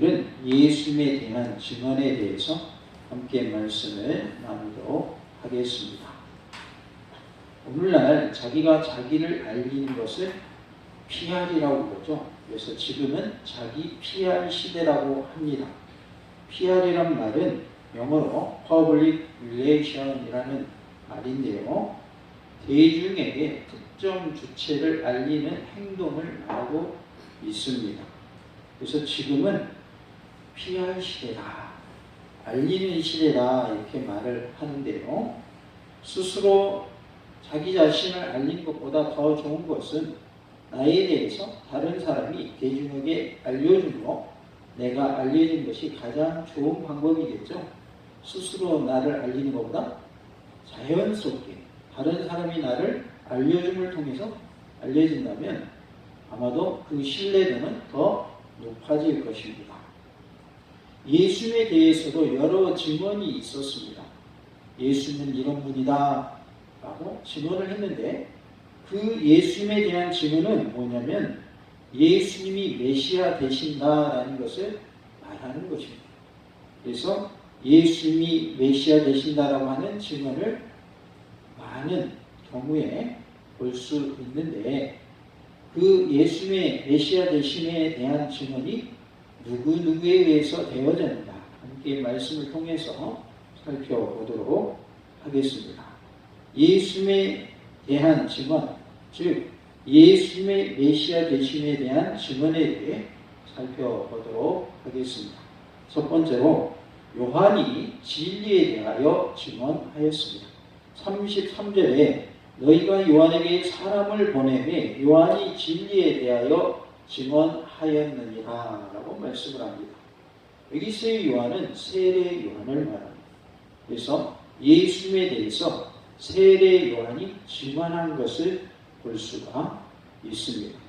오늘은 예수님에 대한 증언에 대해서 함께 말씀을 나누도록 하겠습니다. 오늘날 자기가 자기를 알리는 것을 PR이라고 그러죠. 그래서 지금은 자기 PR 시대라고 합니다. PR이란 말은 영어로 Public Relation이라는 말인데요. 대중에게 특정 주체를 알리는 행동을 말하고 있습니다. 그래서 지금은 PR 시대다, 알리는 시대다 이렇게 말을 하는데요. 스스로 자기 자신을 알리는 것보다 더 좋은 것은 나에 대해서 다른 사람이 대중에게 알려주고 내가 알려진 것이 가장 좋은 방법이겠죠. 스스로 나를 알리는 것보다 자연스럽게 다른 사람이 나를 알려줌을 통해서 알려진다면 아마도 그 신뢰도는 더 높아질 것입니다. 예수님에 대해서도 여러 증언이 있었습니다. 예수는 이런 분이다 라고 증언을 했는데 그 예수님에 대한 증언은 뭐냐면 예수님이 메시아 되신다라는 것을 말하는 것입니다. 그래서 예수님이 메시아 되신다라고 하는 증언을 많은 경우에 볼 수 있는데 그 예수님의 메시아 되심에 대한 증언이 누구누구에 의해서 되어졌는가 함께 말씀을 통해서 살펴보도록 하겠습니다. 예수님에 대한 증언, 즉 예수님의 메시아 되심에 대한 증언에 대해 살펴보도록 하겠습니다. 첫 번째로 요한이 진리에 대하여 증언하였습니다. 33절에 너희가 요한에게 사람을 보내매 요한이 진리에 대하여 증언하였느니라 라고 말씀을 합니다. 여기서의 요한은 세례 요한을 말합니다. 그래서 예수님에 대해서 세례 요한이 증언한 것을 볼 수가 있습니다.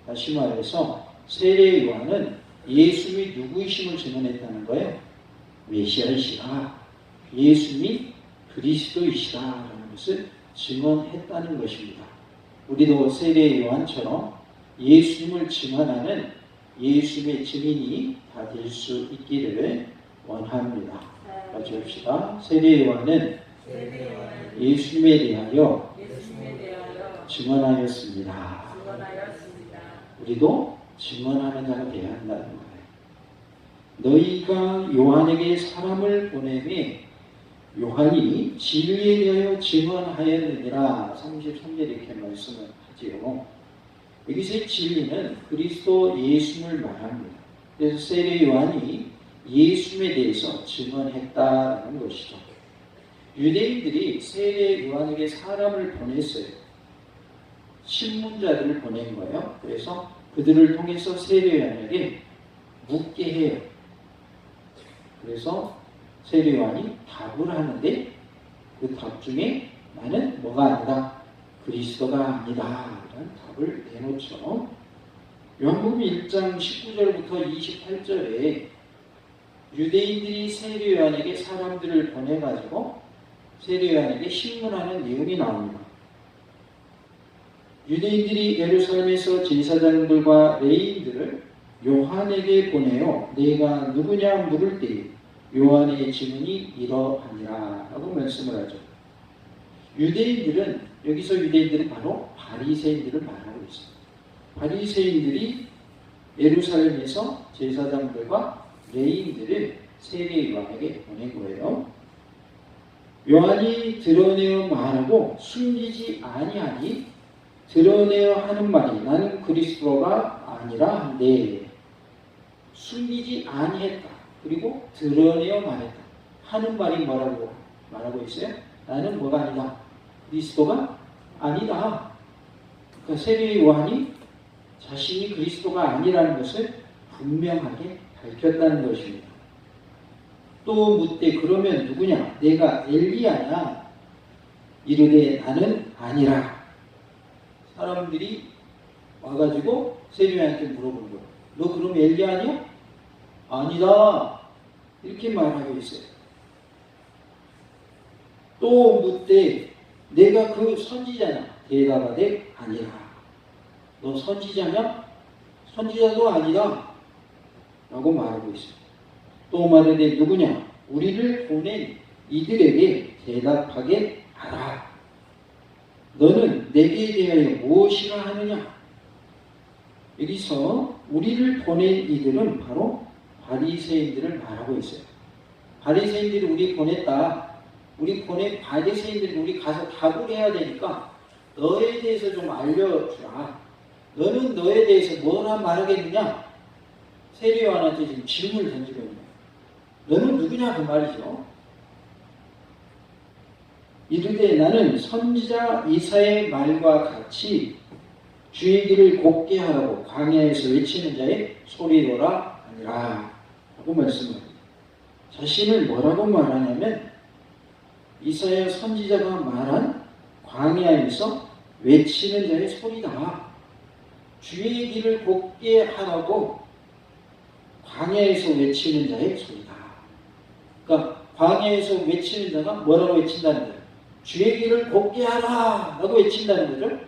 다시 말해서 세례 요한은 예수님이 누구이심을 증언했다는 거예요. 메시아이시라, 예수님이 그리스도이시라라는 것을 증언했다는 것입니다. 우리도 세례 요한처럼 예수님을 증언하는 예수님의 증인이 다 될 수 있기를 원합니다. 같이 봅시다. 세례 요한은 예수님에 대하여 증언하였습니다. 우리도 증언하는 자가 되어야 한다는 거예요. 너희가 요한에게 사람을 보내매 요한이 진리에 대하여 증언하였느니라 33절에 이렇게 말씀을 하지요. 여기서의 진리는 그리스도 예수님을 말합니다. 그래서 세례 요한이 예수님에 대해서 증언했다는 것이죠. 유대인들이 세례 요한에게 사람을 보냈어요. 신문자들을 보낸 거예요. 그래서 그들을 통해서 세례 요한에게 묻게 해요. 그래서 세례 요한이 답을 하는데 그 답 중에 나는 뭐가 아니다, 그리스도가 아니다 라는 답을 내놓죠. 요한복음 1장 19절부터 28절에 유대인들이 세례 요한에게 사람들을 보내가지고 세례 요한에게 신문하는 내용이 나옵니다. 유대인들이 예루살렘에서 제사장들과 레위인들을 요한에게 보내어 내가 누구냐 물을 때에 요한의 증언이 이러하니라 라고 말씀을 하죠. 유대인들은 여기서 유대인들은 바로 바리새인들을 말하고 있습니다. 바리새인들이 예루살렘에서 제사장들과 레위인들을 세례 요한에게 보낸 거예요. 요한이 드러내어 말하고 숨기지 아니하니 드러내어 하는 말이 나는 그리스도가 아니라 한데 숨기지 아니했다. 그리고 드러내어 말했다. 하는 말이 뭐라고 말하고 있어요? 나는 뭐가 아니다, 그리스도가 아니다. 그러니까 세례 요한이 자신이 그리스도가 아니라는 것을 분명하게 밝혔다는 것입니다. 또 묻되 그러면 누구냐? 내가 엘리야냐? 이르되 나는 아니라. 사람들이 와가지고 세례 요한한테 물어본 거예요. 너 그럼 엘리야 아니야? 아니다. 이렇게 말하고 있어요. 또 묻되 내가 그 선지자냐? 대답하되 아니라. 너 선지자냐? 선지자도 아니다. 라고 말하고 있어요. 또 말하되 누구냐? 우리를 보낸 이들에게 대답하게 하라. 너는 내게 대하여 무엇이라 하느냐? 여기서 우리를 보낸 이들은 바로 바리새인들을 말하고 있어요. 바리새인들이 우리 보냈다. 우리 보낸 바리새인들이 우리 가서 답을 해야 되니까 너에 대해서 좀 알려주라. 너는 너에 대해서 뭐라 말하겠느냐? 세례 요한한테 지금 질문을 던지고 있는 거예요. 너는 누구냐 그 말이죠. 이르되 나는 선지자 이사야의 말과 같이 주의 길을 곱게 하라고 광야에서 외치는 자의 소리로라 아니라 라고 말씀합니다. 자신을 뭐라고 말하냐면 이사야 선지자가 말한 광야에서 외치는 자의 소리다. 주의 길을 곱게 하라고 광야에서 외치는 자의 소리다. 그러니까 광야에서 외치는 자가 뭐라고 외친다는 거예요? 주의 길을 곱게 하라 라고 외친다는 거죠.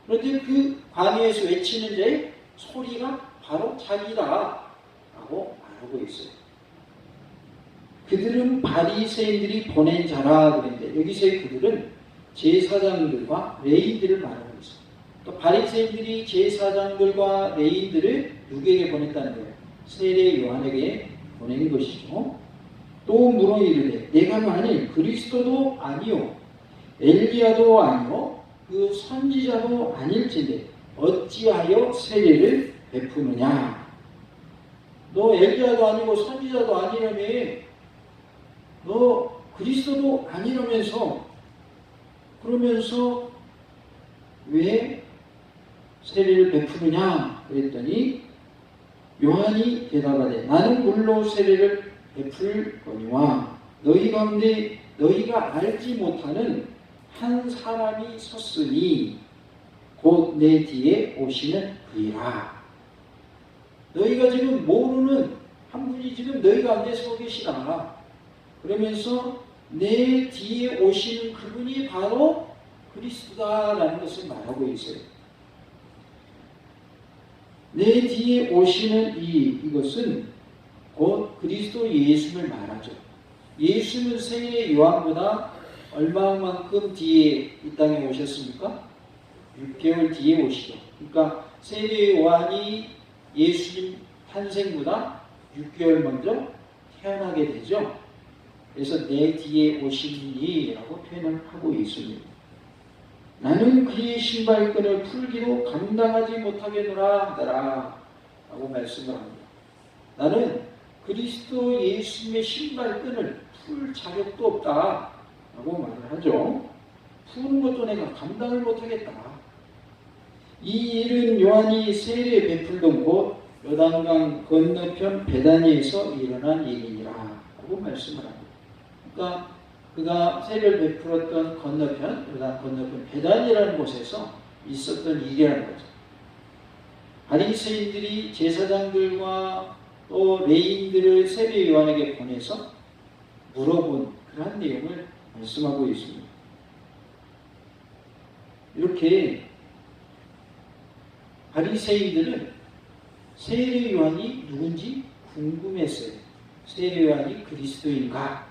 그런데 그 광야에서 외치는 자의 소리가 바로 자기다 라고 말하고 있어요. 그들은 바리새인들이 보낸 자라 그랬는데 여기서의 그들은 제사장들과 레인들을 말하고 있어요. 또 바리새인들이 제사장들과 레인들을 누구에게 보냈다는 거예요? 세례 요한에게 보낸 것이죠. 또 물어 이르되 내가 만일 그리스도도 아니요 엘리야도 아니요 그 선지자도 아닐진데 어찌하여 세례를 베푸느냐? 너 엘리야도 아니고 선지자도 아니라며 너 그리스도도 아니라면서 그러면서 왜 세례를 베푸느냐? 그랬더니 요한이 대답하되 나는 물로 세례를 베풀 거니와 너희 가운데 너희가 알지 못하는 한 사람이 섰으니 곧 내 뒤에 오시는 그이라. 너희가 지금 모르는 한 분이 지금 너희 가운데 서 계시다. 그러면서 내 뒤에 오시는 그분이 바로 그리스도다라는 것을 말하고 있어요. 내 뒤에 오시는 이것은 곧 그리스도 예수를 말하죠. 예수는 세례 요한보다 얼마만큼 뒤에 이 땅에 오셨습니까? 6개월 뒤에 오시죠. 그러니까 세례 요한이 예수님 탄생보다 6개월 먼저 태어나게 되죠. 그래서 내 뒤에 오시니 라고 표현을 하고 있습니다. 나는 그의 신발끈을 풀기도 감당하지 못하겠노라 하더라 라고 말씀을 합니다. 나는 그리스도 예수님의 신발끈을 풀 자격도 없다 라고 말을 하죠. 푸는 것도 내가 감당을 못하겠다. 이 일은 요한이 세례 베풀던 곳 요단강 건너편 베다니에서 일어난 일이니라 라고 말씀을 합니다. 그러니까 그가 세례를 베풀었던 건너편, 요단 건너편 베다니라는 곳에서 있었던 일이라는 거죠. 바리새인들이 제사장들과 또 레인들을 세례 요한에게 보내서 물어본 그러한 내용을 말씀하고 있습니다. 이렇게 바리새인들은 세례 요한이 누군지 궁금했어요. 세례 요한이 그리스도인가?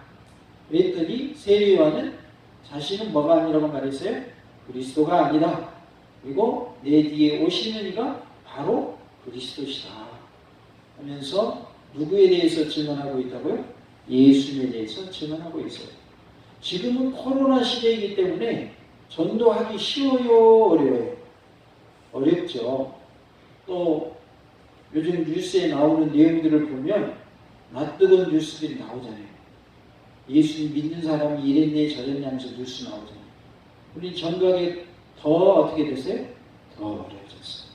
그랬더니 세례 요한은 자신은 뭐가 아니라고 말했어요? 그리스도가 아니다. 그리고 내 뒤에 오시는 이가 바로 그리스도시다 하면서 누구에 대해서 증언하고 있다고요? 예수님에 대해서 증언하고 있어요. 지금은 코로나 시대이기 때문에 전도하기 쉬워요? 어려워요? 어렵죠. 또 요즘 뉴스에 나오는 내용들을 보면 낯뜨거운 뉴스들이 나오잖아요. 예수님 믿는 사람이 이랬네 저랬네 하면서 뉴스 나오잖아요. 우리 전도하기 더 어떻게 됐어요? 더 어려워졌어요.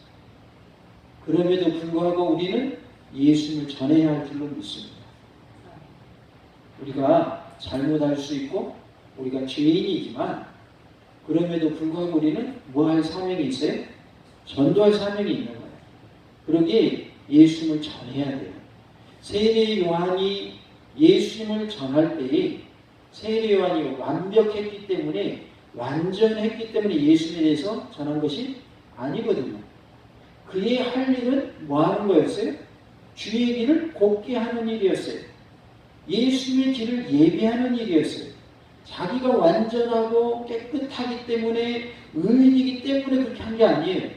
그럼에도 불구하고 우리는 예수님을 전해야 할 줄로 믿습니다. 우리가 잘못할 수 있고 우리가 죄인이지만 그럼에도 불구하고 우리는 뭐 할 사명이 있어요? 전도할 사명이 있는 거예요. 그러기에 예수님을 전해야 돼요. 세례 요한이 예수님을 전할 때에 세례 요한이 완벽했기 때문에 완전했기 때문에 예수님에 대해서 전한 것이 아니거든요. 그의 할 일은 뭐 하는 거였어요? 주의 길을 곱게 하는 일이었어요. 예수님의 길을 예비하는 일이었어요. 자기가 완전하고 깨끗하기 때문에, 의인이기 때문에 그렇게 한 게 아니에요.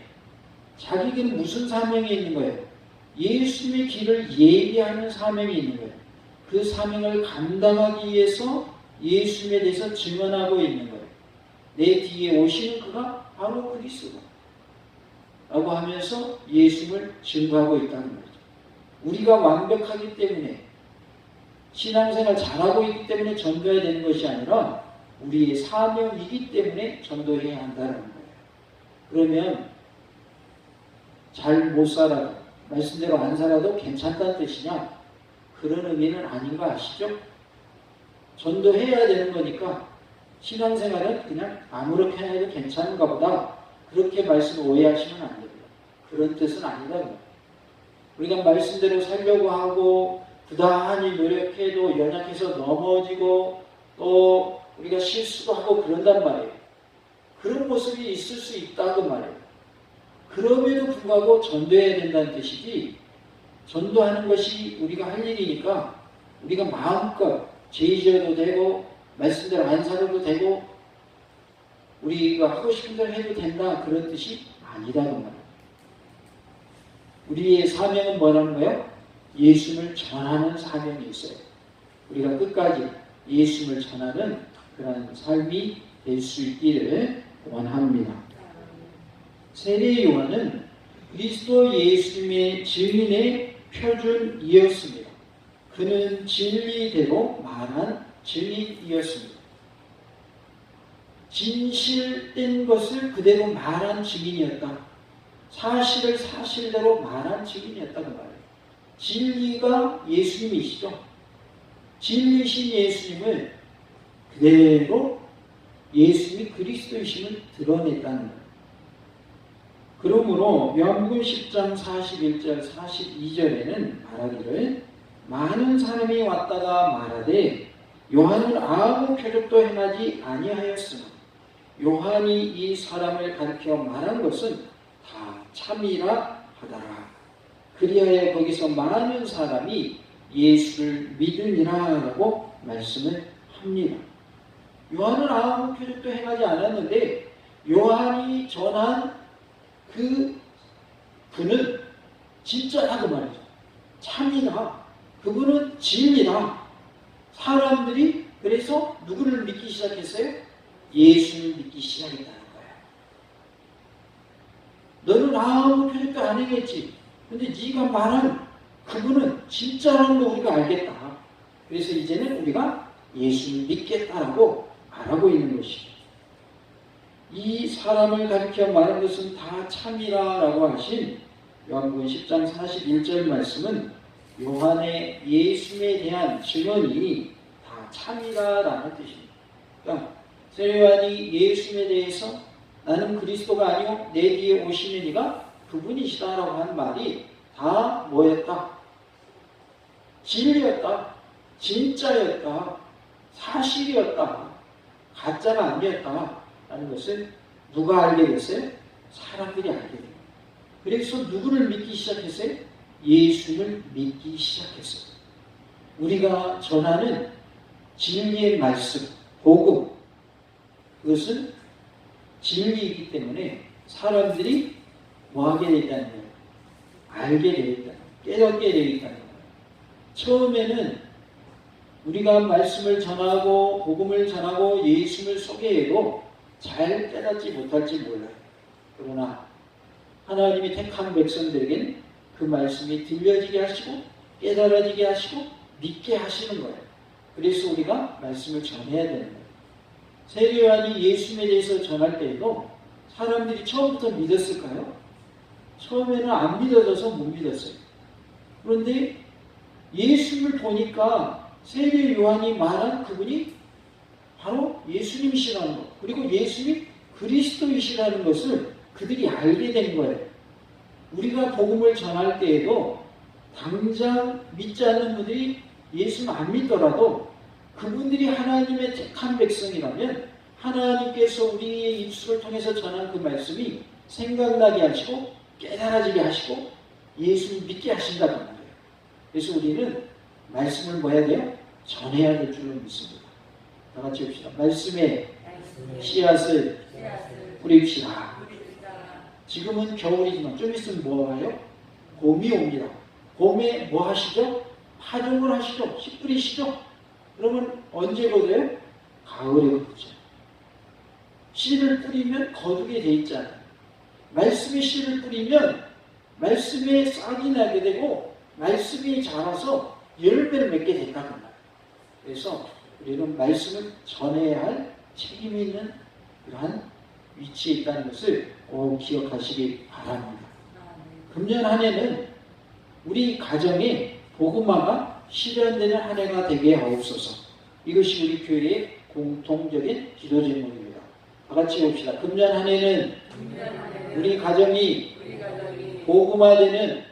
자기에게는 무슨 사명이 있는 거예요? 예수님의 길을 예비하는 사명이 있는 거예요. 그 사명을 감당하기 위해서 예수님에 대해서 증언하고 있는 거예요. 내 뒤에 오시는 그가 바로 그리스도 라고 하면서 예수님을 증거하고 있다는 거죠. 우리가 완벽하기 때문에, 신앙생활 잘하고 있기 때문에 전도해야 되는 것이 아니라 우리의 사명이기 때문에 전도해야 한다는 거예요. 그러면 잘 못 살아도, 말씀대로 안 살아도 괜찮다는 뜻이냐? 그런 의미는 아닌 거 아시죠? 전도해야 되는 거니까 신앙생활은 그냥 아무렇게나 해도 괜찮은가 보다, 그렇게 말씀을 오해하시면 안 됩니다. 그런 뜻은 아니다는 거예요. 우리가 말씀대로 살려고 하고 부단히 노력해도 연약해서 넘어지고 또 우리가 실수도 하고 그런단 말이에요. 그런 모습이 있을 수 있다고 말이에요. 그럼에도 불구하고 전도해야 된다는 뜻이지, 전도하는 것이 우리가 할 일이니까 우리가 마음껏 죄 지어도 되고 말씀대로 안 살아도 되고 우리가 하고 싶은 대로 해도 된다, 그런 뜻이 아니다는 말이에요. 우리의 사명은 뭐라는 거예요? 예수님을 전하는 사명이 있어요. 우리가 끝까지 예수님을 전하는 그런 삶이 될 수 있기를 원합니다. 세례 요한은 그리스도 예수님의 증인의 표준이었습니다. 그는 진리대로 말한 증인이었습니다. 진실된 것을 그대로 말한 증인이었다. 사실을 사실대로 말한 증인이었다고 말해요. 진리가 예수님이시죠. 진리신 예수님을 그대로 예수님이 그리스도이심을 드러냈다는 거예요. 그러므로 요한복음 10장 41절 42절에는 말하기를, 많은 사람이 왔다가 말하되 요한은 아무 표적도 행하지 아니하였으나 요한이 이 사람을 가리켜 말한 것은 다 참이라 하더라. 그리하여 거기서 많은 사람이 예수를 믿으니라라고 말씀을 합니다. 요한은 아무 표적도 행하지 않았는데 요한이 전한 그분은 진짜라고 말이죠. 참이다. 그분은 진리다. 사람들이 그래서 누구를 믿기 시작했어요? 예수를 믿기 시작했다는 거예요. 너는 아무 표적도 안 행했지. 근데 네가 말한 그분은 진짜라는 거 우리가 알겠다. 그래서 이제는 우리가 예수를 믿겠다라고 말하고 있는 것이죠. 이 사람을 가리켜 말한 것은 다 참이라라고 하신 요한복음 10장 41절 말씀은 요한의 예수님에 대한 증언이 다 참이라라는 뜻입니다. 그러니까 세례 요한이 예수님에 대해서 나는 그리스도가 아니요 내 뒤에 오시는 이가 그분이시다라고 한 말이 다 뭐였다? 진리였다. 진짜였다. 사실이었다. 가짜가 아니었다. 라는 것을 누가 알게 됐어요? 사람들이 알게 됩니다. 그래서 누구를 믿기 시작했어요? 예수를 믿기 시작했어요. 우리가 전하는 진리의 말씀, 복음, 그것은 진리이기 때문에 사람들이 뭐하게 되었다는 거예요? 알게 되었다. 깨닫게 되었다는 거예요. 처음에는 우리가 말씀을 전하고 복음을 전하고 예수를 소개해도 잘 깨닫지 못할지 몰라요. 그러나 하나님이 택한 백성들에게는 그 말씀이 들려지게 하시고 깨달아지게 하시고 믿게 하시는 거예요. 그래서 우리가 말씀을 전해야 되는 거예요. 세례 요한이 예수님에 대해서 전할 때에도 사람들이 처음부터 믿었을까요? 처음에는 안 믿어져서 못 믿었어요. 그런데 예수님을 보니까 세례 요한이 말한 그분이 바로 예수님이시라는 것, 그리고 예수님이 그리스도이시라는 것을 그들이 알게 된 거예요. 우리가 복음을 전할 때에도 당장 믿지 않는 분들이 예수님 안 믿더라도 그분들이 하나님의 택한 백성이라면 하나님께서 우리의 입술을 통해서 전한 그 말씀이 생각나게 하시고 깨달아지게 하시고 예수님 믿게 하신다는 거예요. 그래서 우리는 말씀을 뭐 해야 돼요? 전해야 될 줄로 믿습니다. 다 같이 봅시다. 말씀에 씨앗을 뿌립시다. 지금은 겨울이지만 좀 있으면 뭐 와요? 봄이 옵니다. 봄에 뭐 하시죠? 파종을 하시죠. 씨 뿌리시죠. 그러면 언제 거둬요? 가을에 거두죠. 씨를 뿌리면 거두게 돼 있잖아요. 말씀에 씨를 뿌리면 말씀에 싹이 나게 되고 말씀이 자라서 열매를 맺게 된다는 말이에요. 그래서 우리는 말씀을 전해야 할 책임이 있는 그러한 위치에 있다는 것을 꼭 기억하시기 바랍니다. 금년 한 해는 우리 가정에 복음화가 실현되는 한 해가 되게 하옵소서. 이것이 우리 교회의 공통적인 기도 제목입니다. 다 같이 봅시다. 금년 한 해는 우리 가정이 복음화되는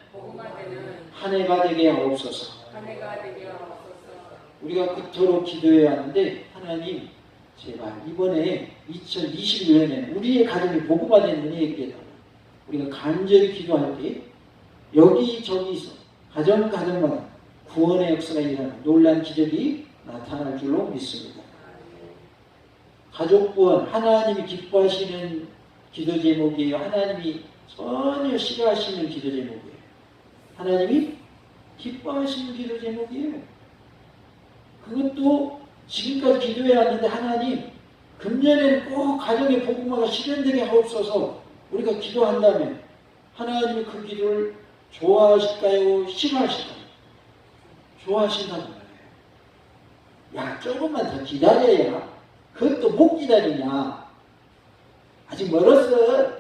한 해가 되게 하옵소서. 우리가 그토록 기도해야 하는데 하나님 제발 이번에 2021년에 우리의 가정이 복음화되는 은혜에 있게 해달라. 우리가 간절히 기도할 때 여기저기서 가정마다 구원의 역사가 일어나는 놀라운 기적이 나타날 줄로 믿습니다. 가족 구원 하나님이 기뻐하시는 기도 제목이에요. 하나님이 전혀 싫어하시는 기도 제목이에요. 하나님이 기뻐하시는 기도 제목이에요. 그것도 지금까지 기도해 왔는데 하나님 금년에는 꼭 가정의 복음화가 실현되게 하옵소서. 우리가 기도한다면 하나님이 그 기도를 좋아하실까요? 싫어하실까요? 좋아하신다는 말이에요. 야, 조금만 더 기다려야. 그것도 못 기다리냐? 아직 멀었어.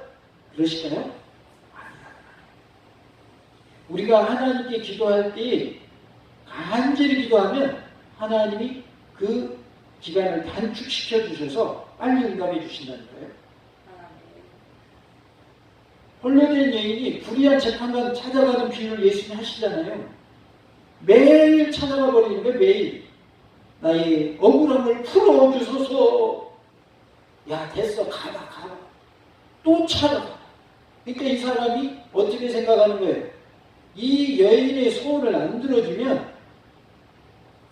그러실까요? 아니다. 우리가 하나님께 기도할 때 간절히 기도하면 하나님이 그 기간을 단축시켜 주셔서 빨리 응답해 주신다는 거예요. 홀로된 여인이 불의한 재판관 찾아가는 비유를 예수님이 하시잖아요. 매일 찾아가 버리는 거예요. 매일. 나의 억울함을 풀어주소서. 야, 됐어. 가봐. 또 찾아가. 그러니까 이 사람이 어떻게 생각하는 거예요? 이 여인의 소원을 안 들어주면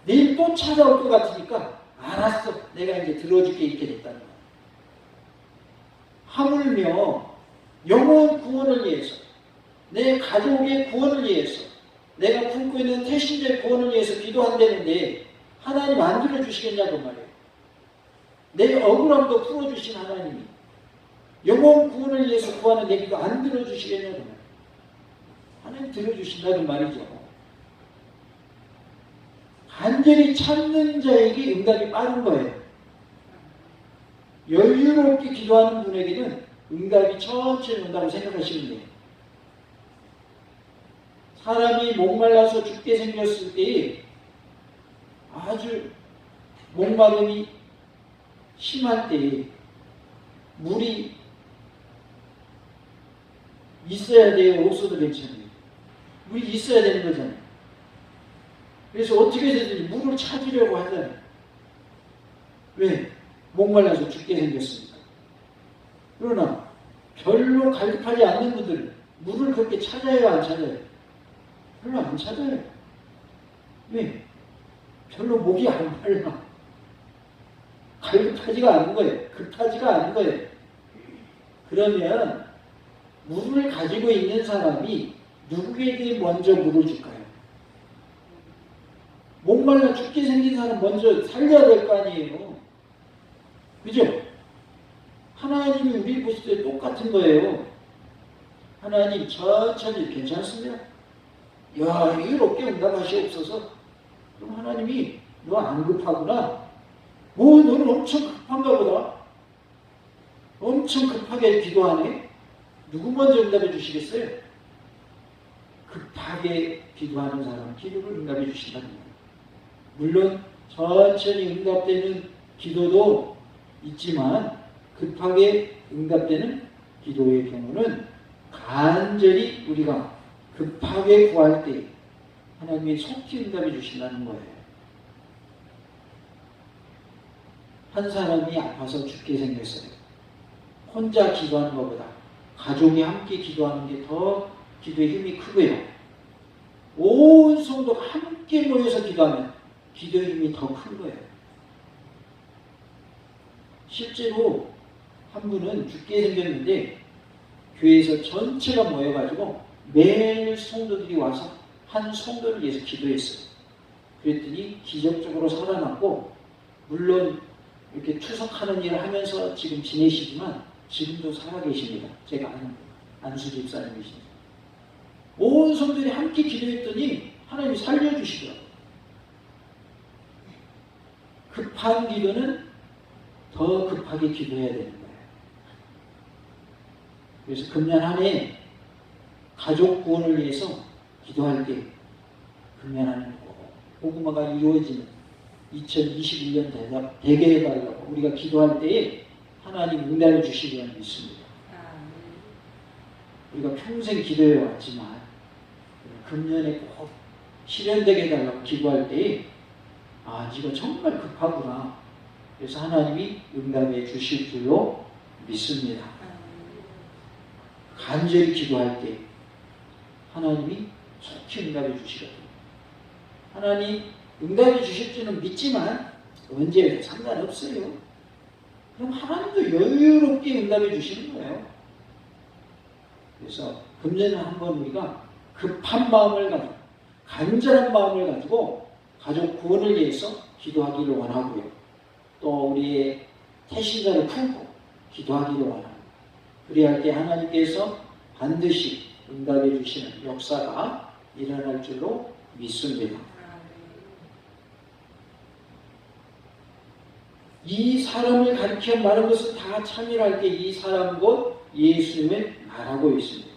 내일 또 찾아올 것 같으니까 알았어. 내가 이제 들어줄게. 이렇게 됐다는 거예요. 하물며 영혼 구원을 위해서, 내 가족의 구원을 위해서, 내가 품고 있는 태신자의 구원을 위해서 기도한다는데 하나님 안 들어주시겠냐고 말이에요. 내 억울함도 풀어주신 하나님이 영혼 구원을 위해서 구하는 내 기도 안 들어주시겠냐고 말이에요. 하나님 들어주신다는 말이죠. 간절히 찾는 자에게 응답이 빠른 거예요. 여유롭게 기도하는 분에게는 응답이 천천히 온다고 생각하시면 돼요. 사람이 목말라서 죽게 생겼을 때 아주 목마름이 심할 때 물이 있어야 돼요? 없어도 괜찮아요? 물이 있어야 되는 거잖아요. 그래서 어떻게 되든지 물을 찾으려고 하잖아요. 왜? 목말라서 죽게 생겼으니까. 그러나 별로 갈급하지 않는 분들은 물을 그렇게 찾아요? 안 찾아요? 별로 안 찾아요. 왜? 별로 목이 안 말라. 갈급하지가 않은 거예요. 급하지가 않은 거예요. 그러면 물을 가지고 있는 사람이 누구에게 먼저 물을 줄까요? 목말라 죽게 생긴 사람 먼저 살려야 될 거 아니에요. 그죠? 하나님이 우리 보실 때 똑같은 거예요. 하나님 천천히 괜찮습니다. 야, 이렇게 응답하시옵소서. 그럼 하나님이 너 안 급하구나. 너는 엄청 급한가 보다. 엄청 급하게 기도하네. 누구 먼저 응답해 주시겠어요? 급하게 기도하는 사람 기도를 응답해 주신다는 거예요. 물론 천천히 응답되는 기도도 있지만 급하게 응답되는 기도의 경우는 간절히 우리가 급하게 구할 때 하나님이 속히 응답해 주신다는 거예요. 한 사람이 아파서 죽게 생겼어요. 혼자 기도하는 것보다 가족이 함께 기도하는 게 더 기도의 힘이 크고요. 온 성도가 함께 모여서 기도하면 기도의 힘이 더 큰 거예요. 실제로 한 분은 죽게 생겼는데 교회에서 전체가 모여가지고 매일 성도들이 와서 한 성도를 위해서 기도했어요. 그랬더니 기적적으로 살아났고, 물론 이렇게 추석하는 일을 하면서 지금 지내시지만 지금도 살아계십니다. 제가 아는 안수 집사님이십니다. 온 성도들이 함께 기도했더니 하나님이 살려주시더라고요. 급한 기도는 더 급하게 기도해야 되는 거예요. 그래서 금년 한 해 가족 구원을 위해서 기도할 때 금년 한 해 복음화가 이루어지는 2021년 되게 해달라고 우리가 기도할 때에 하나님 응답해 주시리라 믿습니다. 우리가 평생 기도해 왔지만 금년에 꼭 실현되게 해달라고 기도할 때에 이거 정말 급하구나. 그래서 하나님이 응답해 주실 줄로 믿습니다. 간절히 기도할 때 하나님이 속히 응답해 주시거든요. 하나님 응답해 주실 줄은 믿지만 언제 상관없어요. 그럼 하나님도 여유롭게 응답해 주시는 거예요. 그래서 금년에 한번 우리가 급한 마음을 가지고 간절한 마음을 가지고 가족 구원을 위해서 기도하기를 원하고요. 또 우리의 태신자를 품고 기도하기를 원합니다. 그리할 때 하나님께서 반드시 응답해 주시는 역사가 일어날 줄로 믿습니다. 이 사람을 가리켜 말한 것은 다 참여할 때 이 사람 곧 예수님을 말하고 있습니다.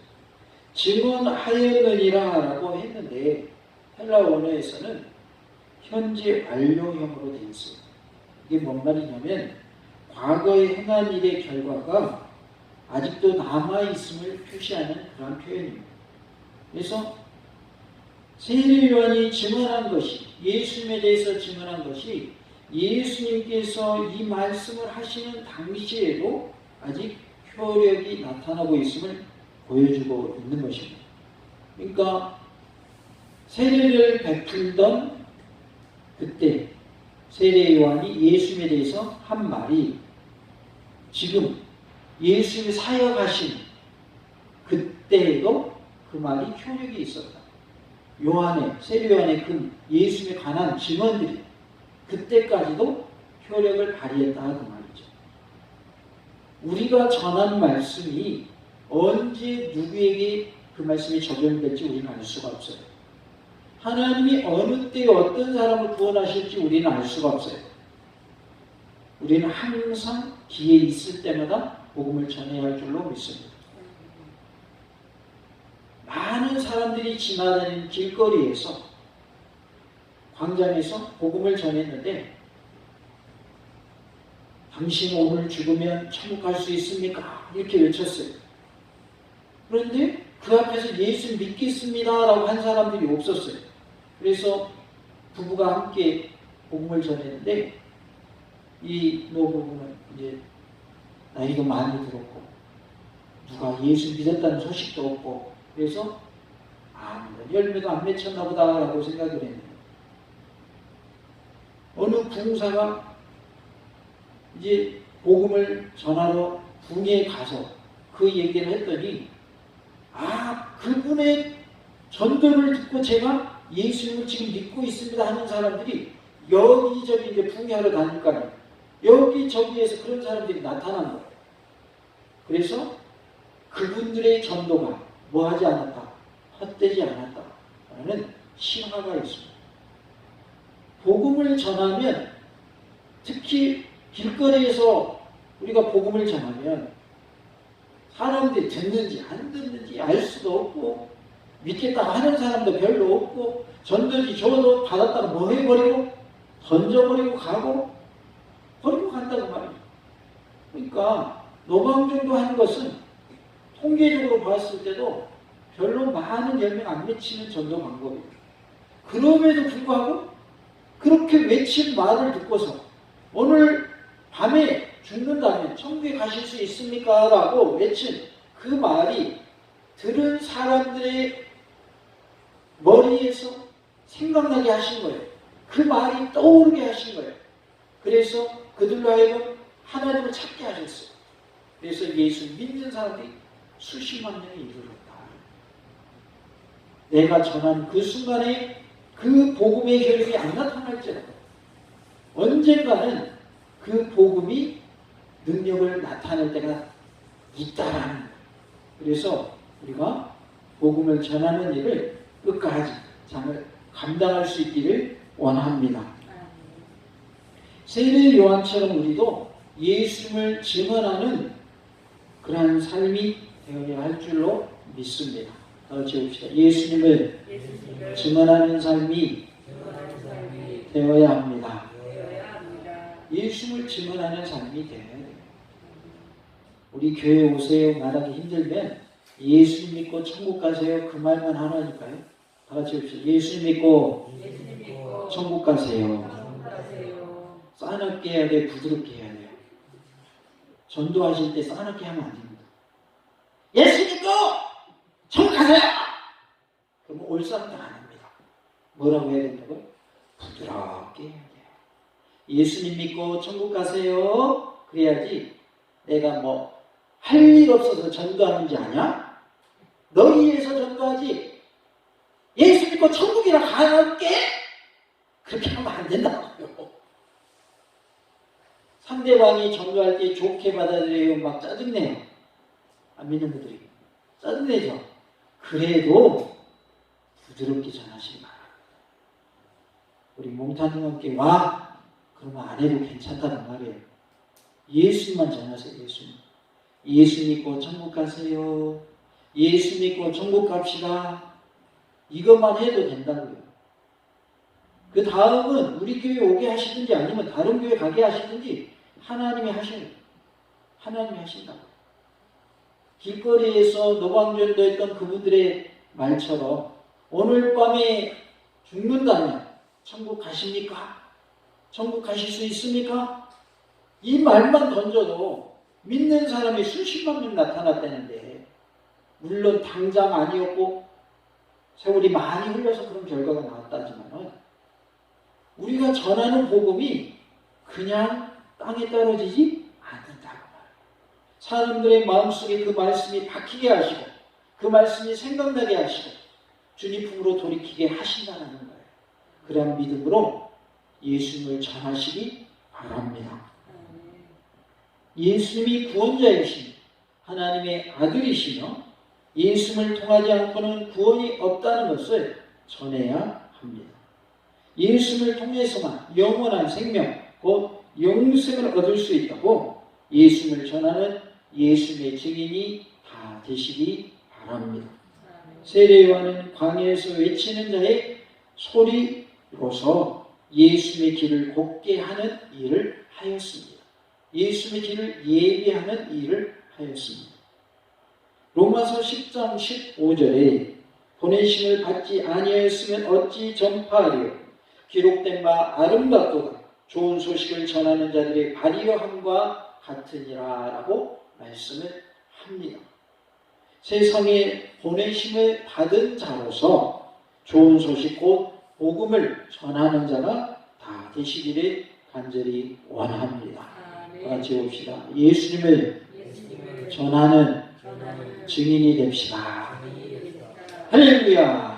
증언하였느니라 라고 했는데 헬라 원어에서는 현재 완료형으로 되어 있어요. 이게 뭔 말이냐면 과거에 행한 일의 결과가 아직도 남아있음을 표시하는 그런 표현입니다. 그래서 세례 요한이 증언한 것이, 예수님에 대해서 증언한 것이 예수님께서 이 말씀을 하시는 당시에도 아직 효력이 나타나고 있음을 보여주고 있는 것입니다. 그러니까 세례를 베풀던 그때 세례 요한이 예수님에 대해서 한 말이 지금 예수님이 사역하신 그때에도 그 말이 효력이 있었다. 세례 요한의 그 예수님에 관한 증언들이 그때까지도 효력을 발휘했다 그 말이죠. 우리가 전한 말씀이 언제 누구에게 그 말씀이 적용될지 우리는 알 수가 없어요. 하나님이 어느 때 어떤 사람을 구원하실지 우리는 알 수가 없어요. 우리는 항상 기회 있을 때마다 복음을 전해야 할 줄로 믿습니다. 많은 사람들이 지나다니는 길거리에서 광장에서 복음을 전했는데 당신 오늘 죽으면 천국 갈 수 있습니까? 이렇게 외쳤어요. 그런데 그 앞에서 예수 믿겠습니다 라고 한 사람들이 없었어요. 그래서 부부가 함께 복음을 전했는데 이 노부부는 이제 나이도 많이 들었고 누가 예수 믿었다는 소식도 없고 그래서 열매도 안 맺혔나 보다 라고 생각을 했는데 어느 부흥사가 이제 복음을 전하러 궁에 가서 그 얘기를 했더니 그분의 전도를 듣고 제가 예수님을 지금 믿고 있습니다 하는 사람들이 여기저기 이제 부흥하러 다닐까요? 여기저기에서 그런 사람들이 나타난 거예요. 그래서 그분들의 전도가 뭐하지 않았다, 헛되지 않았다 라는 신화가 있습니다. 복음을 전하면 특히 길거리에서 우리가 복음을 전하면 사람들이 듣는지 안 듣는지 알 수도 없고 믿겠다 하는 사람도 별로 없고 전도지 줘도 받았다가 뭐 해버리고 던져버리고 가고 버리고 간다고 말이에요. 그러니까 노방정도 하는 것은 통계적으로 봤을 때도 별로 많은 열매가 안 맺히는 전도 방법이에요. 그럼에도 불구하고 그렇게 외친 말을 듣고서 오늘 밤에 죽는다면 천국에 가실 수 있습니까? 라고 외친 그 말이 들은 사람들의 머리 머리에서 생각나게 하신 거예요. 그 말이 떠오르게 하신 거예요. 그래서 그들로 하여금 하나님을 찾게 하셨어요. 그래서 예수 믿는 사람들이 수십만 명이 이르렀다. 내가 전한 그 순간에 그 복음의 효력이 안 나타날지라도 언젠가는 그 복음이 능력을 나타낼 때가 있다라는 거예요. 그래서 우리가 복음을 전하는 일을 끝까지 감당할 수 있기를 원합니다. 세례 요한처럼 우리도 예수님을 증언하는 그러한 삶이 되어야 할 줄로 믿습니다. 다 같이 봅시다. 예수님을 증언하는 삶이 되어야 합니다. 예수님을 증언하는 삶이 되어야 돼요. 우리 교회 오세요 말하기 힘들면 예수님 믿고 천국 가세요 그 말만 하라니까요. 다 같이 봅시다. 예수님 믿고 천국 가세요. 싸납게 해야 돼요? 부드럽게 해야 돼요? 전도하실 때 싸납게 하면 안 됩니다. 예수 믿고 천국 가세요! 그럼 올싸움도 안 합니다. 뭐라고 해야 된다고요? 부드럽게 해야 돼요. 예수님 믿고 천국 가세요. 그래야지 내가 뭐 할 일 없어서 전도하는지 아냐? 너희 위해서 전도하지. 예수 믿고 천국이라 갈게? 그렇게 하면 안 된다고요. 상대방이 전도할 때 좋게 받아들여요. 막 짜증내요. 안 믿는 분들이. 짜증내죠. 그래도 부드럽게 전하시기 바랍니다. 우리 몽타님께 와. 그러면 안 해도 괜찮다는 말이에요. 예수님만 전하세요. 예수님. 예수 믿고 천국 가세요. 예수 믿고 천국 갑시다. 이것만 해도 된다고요. 그 다음은 우리 교회 오게 하시든지 아니면 다른 교회 가게 하시든지 하나님이 하셔요. 하나님이 하신다고. 길거리에서 노방전도했던 그분들의 말처럼 오늘 밤에 죽는다면 천국 가십니까? 천국 가실 수 있습니까? 이 말만 던져도 믿는 사람이 수십만 명 나타났다는데 물론 당장 아니었고 세월이 많이 흘러서 그런 결과가 나왔다지만 우리가 전하는 복음이 그냥 땅에 떨어지지 않는다고 말해요. 사람들의 마음속에 그 말씀이 박히게 하시고 그 말씀이 생각나게 하시고 주님 품으로 돌이키게 하신다는 거예요. 그런 믿음으로 예수님을 전하시기 바랍니다. 예수님이 구원자이시며 하나님의 아들이시며 예수님을 통하지 않고는 구원이 없다는 것을 전해야 합니다. 예수님을 통해서만 영원한 생명, 곧 영생을 얻을 수 있다고 예수님을 전하는 예수님의 증인이 다 되시기 바랍니다. 세례 요한은 광야에서 외치는 자의 소리로서 예수님의 길을 곱게 하는 일을 하였습니다. 예수님의 길을 예비하는 일을 하였습니다. 로마서 10장 15절에 보내심을 받지 아니하였으면 어찌 전파하리요? 기록된 바 아름답도다. 좋은 소식을 전하는 자들의 발휘함과 같으니라 라고 말씀을 합니다. 세상에 보내심을 받은 자로서 좋은 소식 곧 복음을 전하는 자가 다 되시기를 간절히 원합니다. 같이 봅시다. 예수님을 전하는 증인이 됩시다. 할렐루야.